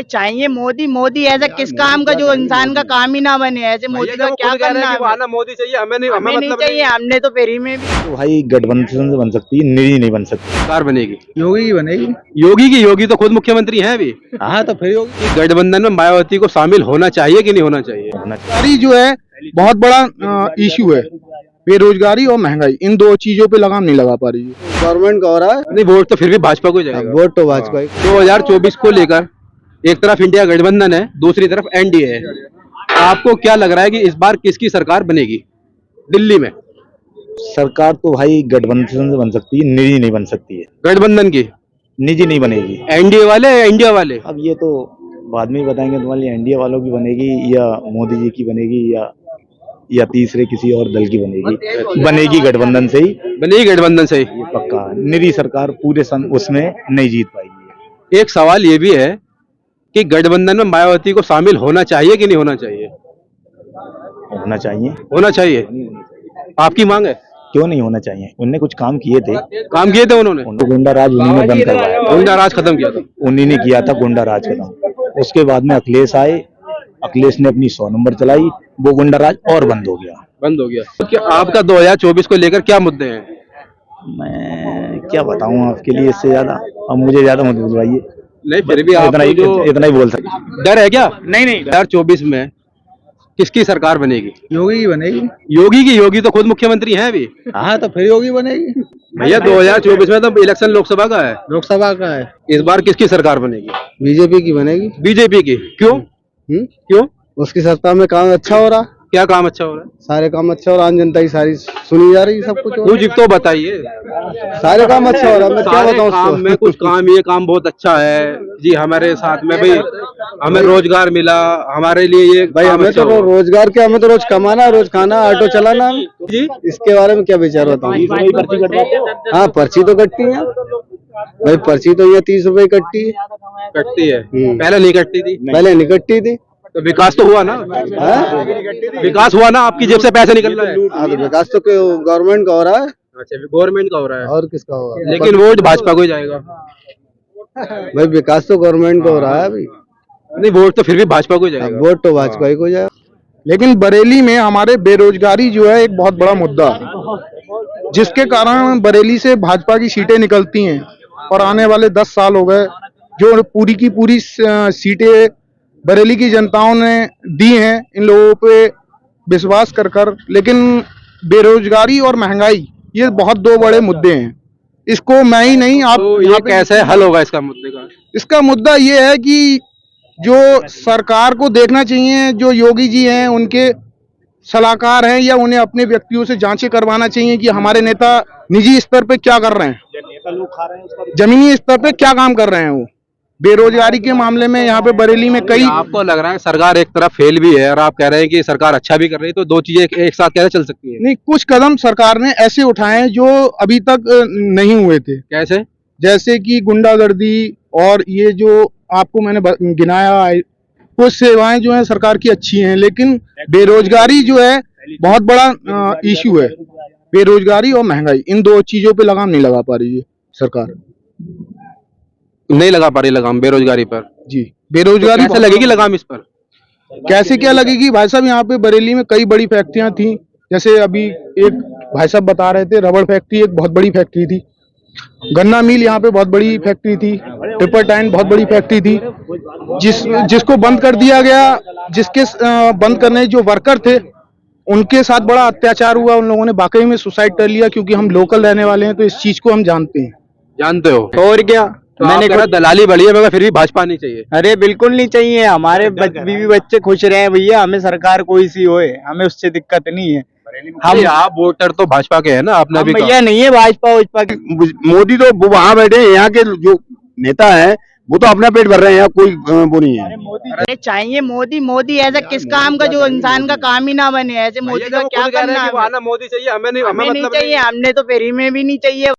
चाहिए मोदी। मोदी ऐसा किस काम का जो इंसान का काम ही ना बने, ऐसे मोदी का क्या करना है? आना मोदी चाहिए, हमें नहीं, हमें नहीं चाहिए, हमने तो फ्री में भी। तो भाई गठबंधन से बन सकती है, निजी नहीं बन सकती। सरकार बनेगी योगी की बनेगी। योगी तो खुद मुख्यमंत्री हैं अभी। हाँ तो फिर योगी। गठबंधन में मायावती को शामिल होना चाहिए कि नहीं होना चाहिए? बेरोजगारी जो है बहुत बड़ा इशू है। बेरोजगारी और महंगाई, इन दो चीजों पे लगाम नहीं लगा पा रही है गवर्नमेंट का हो रहा है। नहीं, वोट तो फिर भी भाजपा को जाएगा। वोट तो भाजपा ही। 2024 को लेकर एक तरफ इंडिया गठबंधन है, दूसरी तरफ एनडीए है। आपको क्या लग रहा है कि इस बार किसकी सरकार बनेगी दिल्ली में? सरकार तो भाई गठबंधन से बन सकती है, निजी नहीं बन सकती है। गठबंधन की निजी नहीं बनेगी। एनडीए वाले या इंडिया वाले? अब ये तो बाद में ही बताएंगे तुम्हारी, एनडीए वालों की बनेगी या मोदी जी की बनेगी या तीसरे किसी और दल की बनेगी। बनेगी गठबंधन से ही, बनेगी गठबंधन से ही ये पक्का। निजी सरकार पूरे उसमें नहीं जीत पाएगी। एक सवाल ये भी है कि गठबंधन में मायावती को शामिल होना चाहिए कि नहीं होना चाहिए? होना चाहिए। होना चाहिए। आपकी मांग है? क्यों नहीं होना चाहिए? उनने कुछ काम किए थे। काम किए थे उन्होंने? गुंडा राज उन्हीं ने बंद करवाया, गुंडा राज खत्म किया था। उन्हीं ने किया था गुंडा राज खत्म। उसके बाद में अखिलेश आए, अखिलेश ने अपनी 100 नंबर चलाई, वो गुंडा राज और बंद हो गया। बंद हो गया। तो क्या आपका 2024 को लेकर क्या मुद्दे हैं? मैं क्या बताऊं आपके लिए, इससे ज्यादा अब मुझे ज्यादा मत बुलवाइए। नहीं, फिर भी आप इतना ही बोल सकते। डर है क्या? नहीं 2024 में किसकी सरकार बनेगी? योगी की बनेगी। योगी तो खुद मुख्यमंत्री हैं अभी। हाँ तो फिर योगी बनेगी। भैया 2024 में तो इलेक्शन लोकसभा का है। लोकसभा का है। इस बार किसकी सरकार बनेगी? बीजेपी की बनेगी। बीजेपी की। क्यों? क्यों? उसकी सत्ता में काम अच्छा हो रहा। क्या काम अच्छा हो रहा है? सारे काम अच्छा हो रहा, आम जनता की सारी सुनी जा रही, सब कुछ हो कुछ तो बताइए। सारे काम अच्छा हो रहा। मैं क्या बताऊं काम में कुछ काम, ये काम बहुत अच्छा है जी हमारे साथ में भाई, हमें रोजगार मिला, हमारे लिए ये भाई हमें तो रोजगार क्या, हमें तो रोज कमाना, रोज खाना, ऑटो चलाना जी। इसके बारे में क्या विचार बताऊं? हाँ पर्ची तो कटती है भाई, पर्ची तो ये 30 रुपए कटती है। पहले नहीं कटती थी। पहले नहीं कटती थी। तो विकास तो हुआ ना? विकास हुआ ना? आपकी जेब से पैसे निकल रहा है। हाँ तो विकास तो गवर्नमेंट का हो रहा है। अच्छा, गवर्नमेंट का हो रहा है। और किसका होगा? लेकिन वोट भाजपा को ही जाएगा। भाई विकास तो गवर्नमेंट का हो रहा है अभी। नहीं, वोट तो फिर भी भाजपा को ही जाएगा। वोट तो भाजपा ही को जाएगा। लेकिन बरेली में हमारे बेरोजगारी जो है एक बहुत बड़ा मुद्दा है, जिसके कारण बरेली से भाजपा की सीटें निकलती हैं और आने वाले 10 साल हो गए जो पूरी की पूरी सीटें बरेली की जनताओं ने दी हैं इन लोगों पे विश्वास कर। लेकिन बेरोजगारी और महंगाई ये बहुत दो बड़े मुद्दे हैं। इसको मैं ही नहीं, आप तो ये कैसे हल होगा इसका मुद्दे का? इसका मुद्दा ये है कि जो सरकार को देखना चाहिए, जो योगी जी हैं उनके सलाहकार हैं, या उन्हें अपने व्यक्तियों से जांचें करवाना चाहिए कि हमारे नेता निजी स्तर पे क्या कर रहे हैं, जमीनी स्तर पे क्या काम कर रहे हैं वो। बेरोजगारी के मामले में यहाँ पे बरेली में कई। आपको लग रहा है सरकार एक तरफ फेल भी है और आप कह रहे हैं कि सरकार अच्छा भी कर रही है, तो दो चीजें एक साथ कैसे चल सकती है? नहीं, कुछ कदम सरकार ने ऐसे उठाए हैं जो अभी तक नहीं हुए थे। कैसे? जैसे कि गुंडागर्दी और ये जो आपको मैंने गिनाया, कुछ सेवाएं जो है सरकार की अच्छी हैं, लेकिन बेरोजगारी जो है बहुत बड़ा इशू है। बेरोजगारी और महंगाई, इन दो चीजों पे लगाम नहीं लगा पा रही है सरकार। नहीं लगा पा रही लगाम बेरोजगारी पर? जी, बेरोजगारी तो कैसे लगेगी लगाम इस पर? कैसे क्या लगेगी भाई साहब? यहाँ पे बरेली में कई बड़ी फैक्ट्रियां थी, जैसे अभी एक भाई साहब बता रहे थे, रबड़ फैक्ट्री एक बहुत बड़ी फैक्ट्री थी, गन्ना मिल यहाँ पे बहुत बड़ी फैक्ट्री थी, ट्रिपरटाइन बहुत बड़ी फैक्ट्री थी, जिसको बंद कर दिया गया। जिसके बंद करने जो वर्कर थे उनके साथ बड़ा अत्याचार हुआ, उन लोगों ने वाकई में सुसाइड कर लिया, क्योंकि हम लोकल रहने वाले हैं तो इस चीज को हम जानते हैं। जानते हो? और क्या, तो मैंने कहा दलाली बढ़ी है मगर फिर भी भाजपा नहीं चाहिए। अरे बिल्कुल नहीं चाहिए। हमारे बीवी बच्चे खुश रहे भैया, हमें सरकार कोई सी होए, हमें उससे दिक्कत नहीं है। हम आप वोटर तो भाजपा के हैं ना? आपने अभी भैया नहीं है भाजपा की। मोदी तो वहाँ बैठे हैं, यहाँ के जो नेता है वो तो अपना पेट भर रहे हैं, कोई वो नहीं है। अरे चाहिए मोदी। मोदी ऐसा किस काम का जो इंसान का काम ही ना बने, ऐसे मोदी का क्या करना है? आना मोदी चाहिए, हमें नहीं, हमें नहीं चाहिए, हमने तो फ्री में भी नहीं चाहिए।